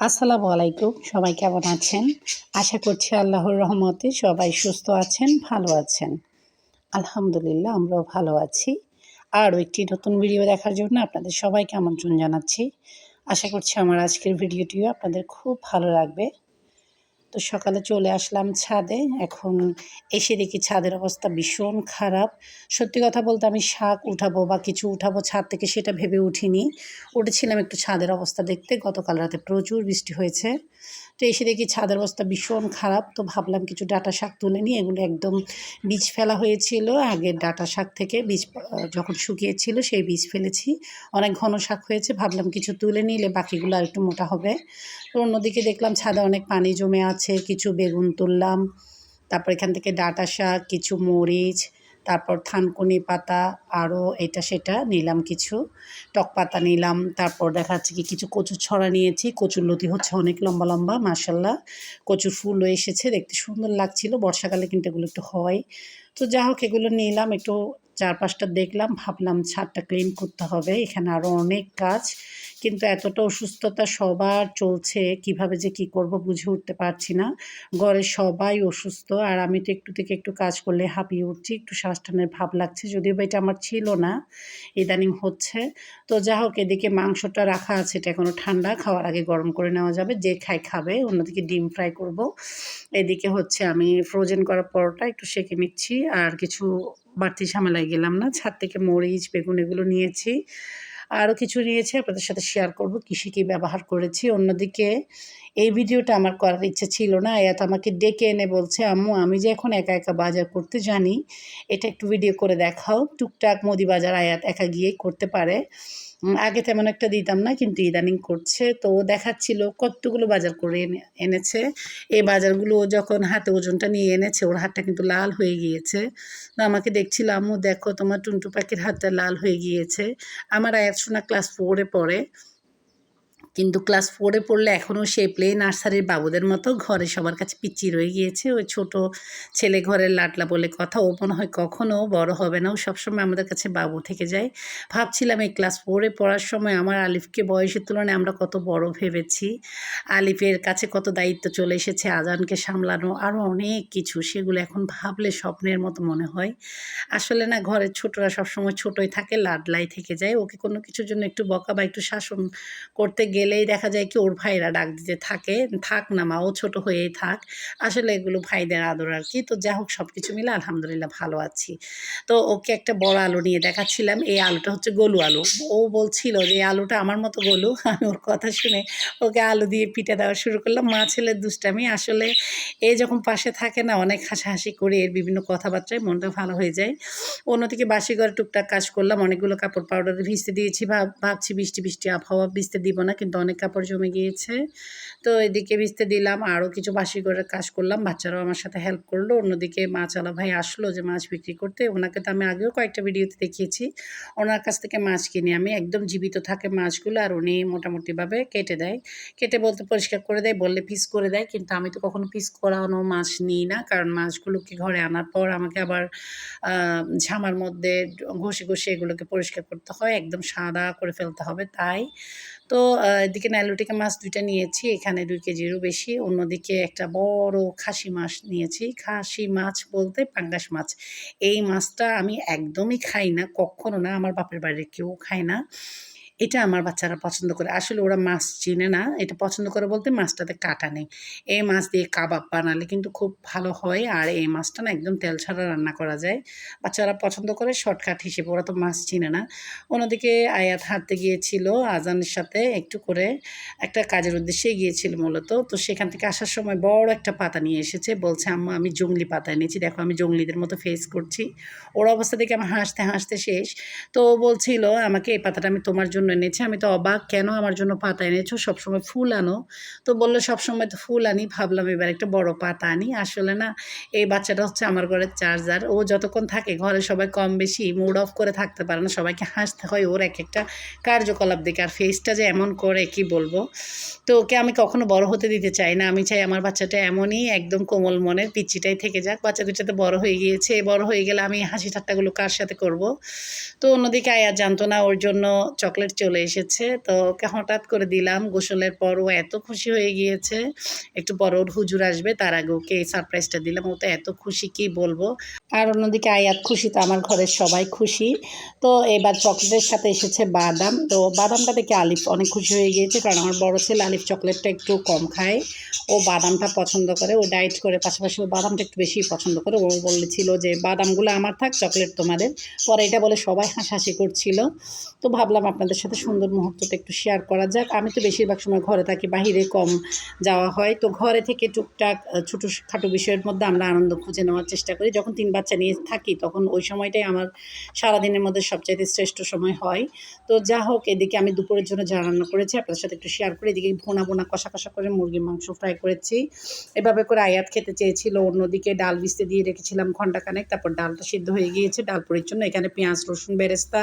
আসসালামু আলাইকুম। সবাই কেমন আছেন? আশা করছি আল্লাহর রহমতে সবাই সুস্থ আছেন, ভালো আছেন। আলহামদুলিল্লাহ আমরাও ভালো আছি। আরও একটি নতুন ভিডিও দেখার জন্য আপনাদের সবাইকে আমন্ত্রণ জানাচ্ছি। আশা করছি আমার আজকের ভিডিওটিও আপনাদের খুব ভালো লাগবে। তো সকালে চলে আসলাম ছাদে। এখন এসে দেখি ছাদের অবস্থা ভীষণ খারাপ। সত্যি কথা বলতে আমি শাক উঠাবো বা কিছু উঠাবো ছাদ থেকে সেটা ভেবে উঠিনি। উঠেছিলাম একটু ছাদের অবস্থা দেখতে। গতকাল রাতে প্রচুর বৃষ্টি হয়েছে। তো এসে দেখি ছাদের অবস্থা ভীষণ খারাপ। তো ভাবলাম কিছু ডাঁটা শাক তুলে নিই। এগুলো একদম বীজ ফেলা হয়েছিল। আগের ডাঁটা শাক থেকে বীজ যখন শুকিয়েছিল সেই বীজ ফেলেছি। অনেক ঘন শাক হয়েছে। ভাবলাম কিছু তুলে নিলে বাকিগুলো আরেকটু মোটা হবে। তো অন্যদিকে দেখলাম ছাদে অনেক পানি জমে আছে। কিছু বেগুন তুললাম। তারপর এখান থেকে ডাঁটা শাক, কিছু মরিচ, তারপর থানকুনি পাতা, আরও এটা সেটা নিলাম কিছু। টক পাতা নিলাম। তারপর দেখা যাচ্ছে কি কিছু কচুর ছড়া নিয়েছি। কচুর লতি হচ্ছে অনেক লম্বা, লম্বা মাশাআল্লাহ। কচুর ফুলও এসেছে। দেখতে সুন্দর লাগছিল। বর্ষাকালে কিন্তু এগুলো একটু হয়। তো যা হোক এগুলো নিলাম। একটু চারপাশটা দেখলাম। ভাবলাম ছাদটা ক্লিন করতে হবে। এখানে আরও অনেক কাজ। কিন্তু এতটা অসুস্থতা সবার চলছে। কিভাবে যে কি করব বুঝে উঠতে পারছি না। ঘরের সবাই অসুস্থ। আর আমি তো একটু থেকে একটু কাজ করলে হাঁপিয়ে উঠছি। একটু শ্বাস টানের ভাব লাগছে। যদিও বা এটা আমার ছিল না। ইদানিং হচ্ছে। তো যা হোক এদিকে মাংসটা রাখা আছে। এটা এখনো ঠান্ডা। খাওয়ার আগে গরম করে নেওয়া যাবে। যে খায় খাবে। অন্যদিকে ডিম ফ্রাই করব। এদিকে হচ্ছে আমি ফ্রোজেন করা পরোটা একটু সেঁকে নিচ্ছি। আর কিছু বাড়তি ঝামেলায় গেলাম না। ছাদ থেকে মরিচ, বেগুন এগুলো নিয়েছি। আরও কিছু নিয়েছি আপনাদের সাথে শেয়ার করব কী ব্যবহার করেছি। অন্যদিকে এই ভিডিওটা আমার করার ইচ্ছে ছিল না। আয়াত আমাকে ডেকে এনে বলছে, "আম্মু আমি যে এখন একা, একা বাজার করতে জানি, এটা একটু ভিডিও করে দেখাও।" টুকটাক মুদি বাজার আয়াত একা গিয়েই করতে পারে। আগে তেমন একটা দিতাম না কিন্তু ইদানিং করছে। তো ও দেখাচ্ছিল কতগুলো বাজার করে এনেছে। এই বাজারগুলো ও যখন হাতে ওজনটা নিয়ে এনেছে ওর হাতটা কিন্তু লাল হয়ে গিয়েছে। তো আমাকে দেখছিল, "আম্মু দেখো তোমার টুনটু পাখির হাতটা লাল হয়ে গিয়েছে।" আমার আয়াত সোনা ক্লাস 4 এ পড়ে। কিন্তু ক্লাস 4 এ পড়লে এখনও সেই প্লে নার্সারির বাবুদের মতো ঘরে সবার কাছে পিচ্চি রয়ে গিয়েছে। ওই ছোট ছেলে ঘরের লাডলা বলে কথা। ও মনে হয় কখনো বড় হবে না। ও সবসময় আমাদের কাছে বাবু থেকে যায়। ভাবছিলাম এই ক্লাস 4 এ পড়ার সময় আমার আলিফকে বয়সের তুলনায় আমরা কত বড় ভেবেছি। আলিফের কাছে কত দায়িত্ব চলে এসেছে, আজানকে সামলানো, আরও অনেক কিছু। সেগুলো এখন ভাবলে স্বপ্নের মতো মনে হয়। আসলে না ঘরের ছোটরা সবসময় ছোটই থাকে, লাডলাই থেকে যায়। ওকে কোনো কিছুর জন্য একটু বকা বা একটু শাসন করতে গেলেই দেখা যায় কি ওর ভাইরা ডাক দিতে থাকে, "থাক না মা, ও ছোট হয়েই থাক।" আসলে এগুলো ভাইদের আদর আর কি। তো যা হোক সব কিছু মিলে আলহামদুলিল্লাহ ভালো আছি। তো ওকে একটা বড় আলু নিয়ে দেখাচ্ছিলাম। এই আলুটা হচ্ছে গোলু আলু। ও বলছিল যে, "এই আলুটা আমার মতো গোলু।" আমি ওর কথা শুনে ওকে আলু দিয়ে পিঠে দেওয়া শুরু করলাম। মা ছেলের দুষ্টামি। আসলে এ যখন পাশে থাকে না অনেক হাসাহাসি করি, এর বিভিন্ন কথাবার্তায় মনটা ভালো হয়ে যায়। অন্যদিকে বাসি ঘরে টুকটাক কাজ করলাম। অনেকগুলো কাপড় পাউডারে ভিজতে দিয়েছি। ভাবছি বৃষ্টি, বৃষ্টি আবহাওয়া, ভিজতে দিব না কিন্তু অনেক কাপড় জমে গিয়েছে। তো এদিকে ভিজতে দিলাম। আরও কিছু বাসি ঘরের কাজ করলাম। বাচ্চারাও আমার সাথে হেল্প করলো। অন্যদিকে মাছওয়ালা ভাই আসলো যে মাছ বিক্রি করতে। ওনাকে তো আমি আগেও কয়েকটা ভিডিওতে দেখিয়েছি। ওনার কাছ থেকে মাছ কিনি আমি। একদম জীবিত থাকে মাছগুলো আর উনি মোটামুটিভাবে কেটে দেয়। কেটে বলতে পরিষ্কার করে দেয়, বললে পিস করে দেয়। কিন্তু আমি তো কখনো পিস করানো মাছ নিই না। কারণ মাছগুলোকে ঘরে আনার পর আমাকে আবার আ ঝামার মধ্যে ঘষে, ঘষে এগুলোকে পরিষ্কার করতে হয়। একদম সাদা করে ফেলতে হবে তাই। তো এদিকে নাইলুটিকা মাছ ২ টা নিয়েছি। এখানে ২ কেজিরও বেশি। অন্যদিকে একটা বড় খাসি মাছ নিয়েছি। খাসি মাছ বলতে পাঙ্গাস মাছ। এই মাছটা আমি একদমই খাই না, কক্ষনো না। আমার বাপের বাড়ির কেউ খায় না। এটা আমার বাচ্চারা পছন্দ করে। আসলে ওরা মাছ চিনে না। এটা পছন্দ করে বলতে মাছটাতে কাঁটা নেই। এই মাছ দিয়ে কাবাব বানালে কিন্তু খুব ভালো হয়। আর এই মাছটা না একদম তেল ছাড়া রান্না করা যায়। বাচ্চারা পছন্দ করে শর্টকাট হিসেবে। ওরা তো মাছ চিনে না। অন্যদিকে আয়াত হাঁটতে গিয়েছিল আজানের সাথে একটু করে। একটা কাজের উদ্দেশ্যেই গিয়েছিল মূলত। তো সেখান থেকে আসার সময় বড় একটা পাতা নিয়ে এসেছে। বলছে, "আম্মু আমি জংলি পাতা এনেছি। দেখো আমি জংলিদের মতো ফেস করছি।" ওর অবস্থা দেখে আমার হাসতে, হাসতে শেষ। তো ও বলছিল আমাকে, "এই পাতাটা আমি তোমার জন্য এনেছি।" আমি তো অবাক, "কেন আমার জন্য পাতা এনেছো? সবসময় ফুল আনো।" তো বলল, "সবসময় তো ফুল আনি। ভাবলাম এবার একটা বড় পাতা আনি।" আসলে না এই বাচ্চাটা হচ্ছে আমার ঘরের চার্জার। ও যতক্ষণ থাকে ঘরে সবাই কম বেশি মুড অফ করে থাকতে পারে না। সবাইকে হাসতে হয় ওর একেকটা কার্যকলাপ দেখে। আর ফেসটা যে এমন করে কি বলব। তো ওকে আমি কখনো বড় হতে দিতে চাই না। আমি চাই আমার বাচ্চাটা এমনই একদম কোমল মনের পিচ্চিটাই থেকে যাক। বাচ্চা ২ টা তো বড় হয়ে গিয়েছে। বড় হয়ে গেলে আমি হাসি ঠাট্টাগুলো কার সাথে করব? তো অন্যদিকে আয়াত জানতো না ওর জন্য চকলেট চলে এসেছে। তো ওকে হঠাৎ করে দিলাম। গোসলের পর ও এত খুশি হয়ে গিয়েছে। একটু পর ওর হুজুর আসবে, তার আগে ওকে এই সারপ্রাইজটা দিলাম। ও তো এত খুশি কি বলবো। আর অন্যদিকে আয়াত খুশি, তো আমার ঘরের সবাই খুশি। তো এবার চকলেটের সাথে এসেছে বাদাম। তো বাদামটা দেখে আলিফ অনেক খুশি হয়ে গিয়েছে, কারণ আমার বড় ছেলে আলিফ চকলেটটা একটু কম খায়। ও বাদামটা পছন্দ করে, ও ডায়েট করে, পাশাপাশি ও বাদামটা একটু বেশি পছন্দ করে। ও বলেছিল যে বাদামগুলো আমার থাক, চকলেট তোমাদের। পরে এটা বলে সবাই হাসাহাসি করছিল। তো ভাবলাম আপনাদের সাথে সুন্দর মুহূর্তটা একটু শেয়ার করা যাক। আমি তো বেশিরভাগ সময় ঘরে থাকি, বাহিরে কম যাওয়া হয়। তো ঘরে থেকে টুকটাক ছোটোখাটো বিষয়ের মধ্যে আমরা আনন্দ খুঁজে নেওয়ার চেষ্টা করি। যখন ৩ বাচ্চা নিয়ে থাকি তখন ওই সময়টাই আমার সারাদিনের মধ্যে সবচাইতে শ্রেষ্ঠ সময় হয়। তো যা হোক, এদিকে আমি দুপুরের জন্য যা রান্না করেছি আপনাদের সাথে একটু শেয়ার করি। এদিকে ভুনা কষা করে মুরগির মাংস ফ্রাই করেছি। এভাবে করে আয়াত খেতে চেয়েছিল। অন্যদিকে ডাল ভিজতে দিয়ে রেখেছিলাম ঘন্টাখানেক, তারপর ডালটা সিদ্ধ হয়ে গিয়েছে। ডাল পুরির জন্য এখানে পেঁয়াজ, রসুন বেরেস্তা,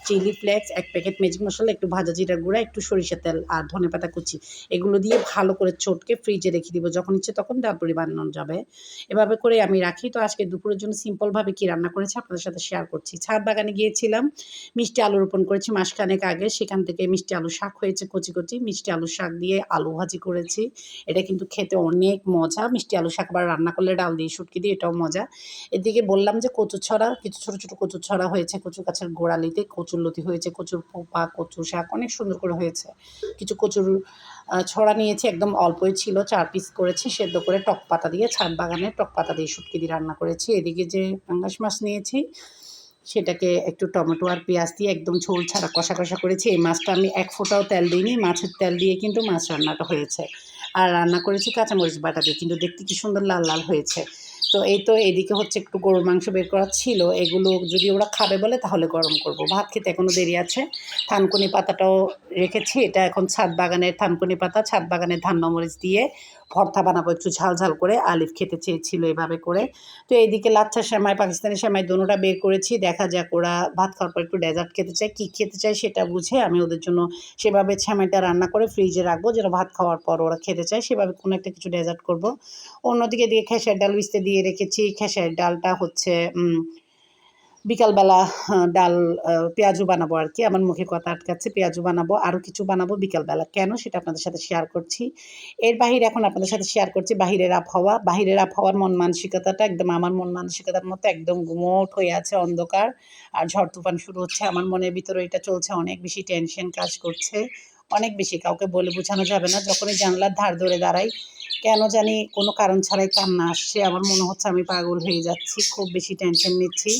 চিলি ফ্লেক্স, ১ প্যাকেট ম্যাজিক মশলা, একটু ভাজা জিরার গুঁড়া, একটু সরিষার তেল আর ধনেপাতা কুচি, এগুলো দিয়ে ভালো করে চটকে ফ্রিজে রেখে দিব। যখন ইচ্ছে তখন ডাল পুরি বানানো যাবে। এভাবে করে আমি রাখি। তো আজকে দুপুরের জন্য সিম্পলভাবে কী রান্না করেছি আপনাদের সাথে শেয়ার করছি। ছাদ বাগানে গিয়েছিলাম, মিষ্টি আলু রোপণ করেছি মাসখানেক আগে। সেখান থেকে মিষ্টি আলু শাক হয়েছে কচি। মিষ্টি আলু শাক দিয়ে আলু ভাজি করেছি। এটা কিন্তু খেতে অনেক মজা। মিষ্টি আলু শাক আবার রান্না করলে ডাল দিয়ে, শুটকি দিয়ে, এটাও মজা। এদিকে বললাম যে কচু ছড়া, কিছু ছোট কচু ছড়া হয়েছে কচু গাছের গোড়ালিতে, কচুরলতি হয়েছে, কচুর পোপা, কচু শাক অনেক সুন্দর করে হয়েছে। কিছু কচুর ছড়া নিয়েছি, একদম অল্পই ছিল, ৪ পিস করেছি, সেদ্ধ করে টক পাতা দিয়ে, ছাদ বাগানের টক পাতা দিয়ে শুটকি দিয়ে রান্না করেছি। এদিকে যে পাঙ্গাস মাছ নিয়েছি সেটাকে একটু টমেটো আর পেঁয়াজ দিয়ে একদম ঝোল ছাড়া কষা করেছি। এই মাছটা আমি ১ ফোঁটাও তেল দিইনি, মাছের তেল দিয়ে কিন্তু মাছ রান্নাটা হয়েছে। আর রান্না করেছি কাঁচামরিচ বাটা দিয়ে, কিন্তু দেখতে কি সুন্দর লাল হয়েছে। তো এই তো এদিকে হচ্ছে একটু গরুর মাংস বের করা ছিল, এগুলো যদি ওরা খাবে বলে তাহলে গরম করব। ভাত খেতে এখনও দেরি আছে। থানকুনি পাতাটাও রেখেছি, এটা এখন ছাদ বাগানের থানকুনি পাতা, ছাদ বাগানের ধান্য মরিচ দিয়ে ভর্তা বানাবো একটু ঝাল করে। আলিফ খেতে চেয়েছিল এভাবে করে। তো এইদিকে লাচ্ছা সেমাই, পাকিস্তানি সেমাই দোনোটা বের করেছি। দেখা যাক ওরা ভাত খাওয়ার পর একটু ডেজার্ট খেতে চায়, কী খেতে চায় সেটা বুঝে আমি ওদের জন্য সেভাবে সেমাইটা রান্না করে ফ্রিজে রাখবো, যেন ভাত খাওয়ার পর ওরা খেতে চায় সেভাবে কোনো একটা কিছু ডেজার্ট করব। অন্যদিকে এদিকে খেসারির ডাল ভিজতে দিয়ে রেখেছি। খেসারির ডালটা হচ্ছে বিকালবেলা ডাল পেঁয়াজু বানাবো আর কি। আমার মুখে কথা আটকাচ্ছে। পেঁয়াজু বানাবো, আরও কিছু বানাবো বিকালবেলা। কেন সেটা আপনাদের সাথে শেয়ার করছি। এর বাহিরে এখন আপনাদের সাথে শেয়ার করছি বাহিরের আবহাওয়া। বাহিরের আবহাওয়ার মন মানসিকতাটা একদম আমার মন মানসিকতার মতো একদম গুমোট হয়ে আছে, অন্ধকার। আর ঝড় তুফান শুরু হচ্ছে। আমার মনের ভিতরে এটা চলছে, অনেক বেশি টেনশন কাজ করছে। অনেক বেশি, কাউকে বলে বোঝানো যাবে না। যখনই জানলার ধার ধরে দাঁড়াই, কেন জানি কোনো কারণ ছাড়াই কান্না আসছে। আমার মনে হচ্ছে আমি পাগল হয়ে যাচ্ছি। খুব বেশি টেনশন নিচ্ছি।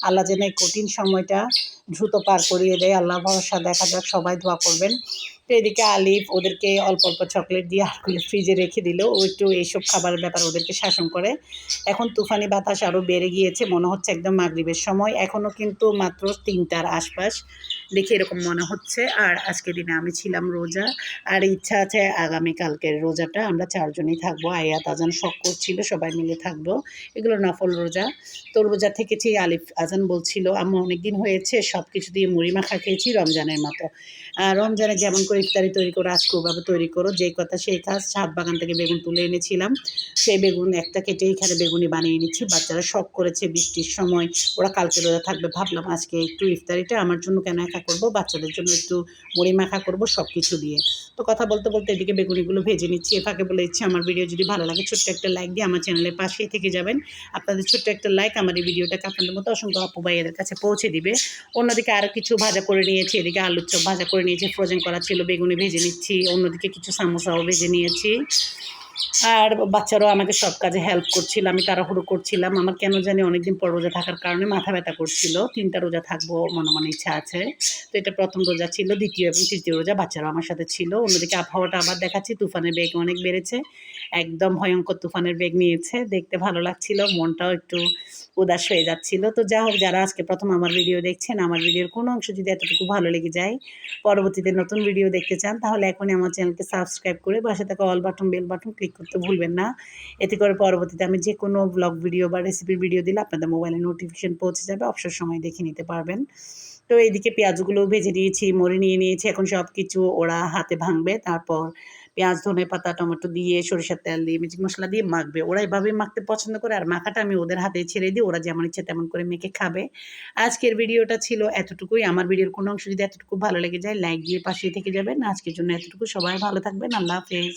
আল্লাহ যেন এই কঠিন সময়টা দ্রুত পার করিয়ে দেয়। আল্লাহ ভরসা, দেখা যাক, সবাই দোয়া করবেন। তো এদিকে আলিফ ওদেরকে অল্প চকলেট দিয়ে আরগুলো ফ্রিজে রেখে দিল। ও একটু এইসব খাবারের ব্যাপারে ওদেরকে শাসন করে। এখন তুফানি বাতাস আরও বেড়ে গিয়েছে, মনে হচ্ছে একদম মাগরিবের সময়। এখনও কিন্তু মাত্র ৩টার আশপাশ, দেখে এরকম মনে হচ্ছে। আর আজকের দিনে আমি ছিলাম রোজা, আর ইচ্ছা আছে আগামীকালকের রোজাটা আমরা ৪ জনই থাকবো। আয়াত আজান শখ করছিল সবাই মিলে থাকবো। এগুলো নফল রোজা। তো রোজা থেকেছি। আলিফ আজান বলছিল আম্মু অনেকদিন হয়েছে সব কিছু দিয়ে মুড়ি মাখা খেয়েছি রমজানের মতো। রমজানে যেমন করে ইফতারি তৈরি করো আজকে ওভাবে তৈরি করো, যেই কথা সেই কাজ। ছাদ বাগান থেকে বেগুন তুলে এনেছিলাম, সেই বেগুন একটা কেটে এখানে বেগুনি বানিয়ে নিচ্ছি। বাচ্চারা শখ করেছে বৃষ্টির সময়, ওরা কালকে রোজা থাকবে, ভাবলাম আজকে একটু ইফতারিটা আমার জন্য কেন একা করবো, বাচ্চাদের জন্য একটু মুড়ি মাখা করবো সব কিছু দিয়ে। তো কথা বলতে এদিকে বেগুনিগুলো ভেজে নিচ্ছি। এ ফাঁকে বলে দিচ্ছি, আমার ভিডিও যদি ভালো লাগে ছোট্ট একটা লাইক দিয়ে আমার চ্যানেলের পাশেই থেকে যাবেন। আপনাদের ছোট্ট একটা লাইক আমার এই ভিডিওটাকে আপনাদের মতো অসংখ্য আপু ভাইয়াদের কাছে পৌঁছে দিবে। অন্যদিকে আরও কিছু ভাজা করে নিয়েছি। এদিকে আলুর চপ ভাজা করে নিয়েছি, ফ্রোজেন করা ছিল, বেগুনি ভেজে নিচ্ছি। অন্যদিকে কিছু সামোসাও ভেজে নিয়েছি। আর বাচ্চারাও আমাকে সব কাজে হেল্প করছিল। আমি তাড়াহুড়ো করছিলাম। আমার কেন জানি অনেকদিন পর রোজা থাকার কারণে মাথা ব্যথা করছিল। ৩টা রোজা থাকবো মনে ইচ্ছা আছে। তো এটা ১ম রোজা ছিল, ২য় এবং ৩য় রোজা বাচ্চারাও আমার সাথে ছিল। অন্যদিকে আবহাওয়াটা আবার দেখাচ্ছি, তুফানের বেগ অনেক বেড়েছে। একদম ভয়ঙ্কর তুফানের বেগ নিয়েছে। দেখতে ভালো লাগছিল, মনটাও একটু উদাস হয়ে যাচ্ছিল। তো যা হোক, যারা আজকে প্রথম আমার ভিডিও দেখছেন, আমার ভিডিওর কোনো অংশ যদি এতটুকু ভালো লেগে যায়, পরবর্তীতে নতুন ভিডিও দেখতে চান, তাহলে এখনই আমার চ্যানেলকে সাবস্ক্রাইব করে পাশে থাকা all button, bell button click করতে ভুলবেন না। এতে করে পরবর্তীতে আমি যে কোনো ব্লগ ভিডিও বা রেসিপির ভিডিও দিলে আপনাদের মোবাইলে নোটিফিকেশন পৌঁছে যাবে, অবসর সময় দেখে নিতে পারবেন। তো এইদিকে পেঁয়াজগুলোও ভেজে নিয়েছি, মুড়ি নিয়ে নিয়েছি। এখন সব কিছু ওরা হাতে ভাঙবে, তারপর পেঁয়াজ, ধনেপাতা, টমেটো দিয়ে, সরিষার তেল দিয়ে, ম্যাজিক মশলা দিয়ে মাখবে। ওরা এভাবেই মাখতে পছন্দ করে আর মাখাটা আমি ওদের হাতে ছেড়ে দিই। ওরা যেমন ইচ্ছে তেমন করে মেখে খাবে। আজকের ভিডিওটা ছিল এতটুকুই। আমার ভিডিওর কোনো অংশ যদি এতটুকু ভালো লেগে যায় লাইক দিয়ে পাশেই থেকে যাবেন। আজকের জন্য এতটুকু। সবাই ভালো থাকবেন। আল্লাহ হাফেজ।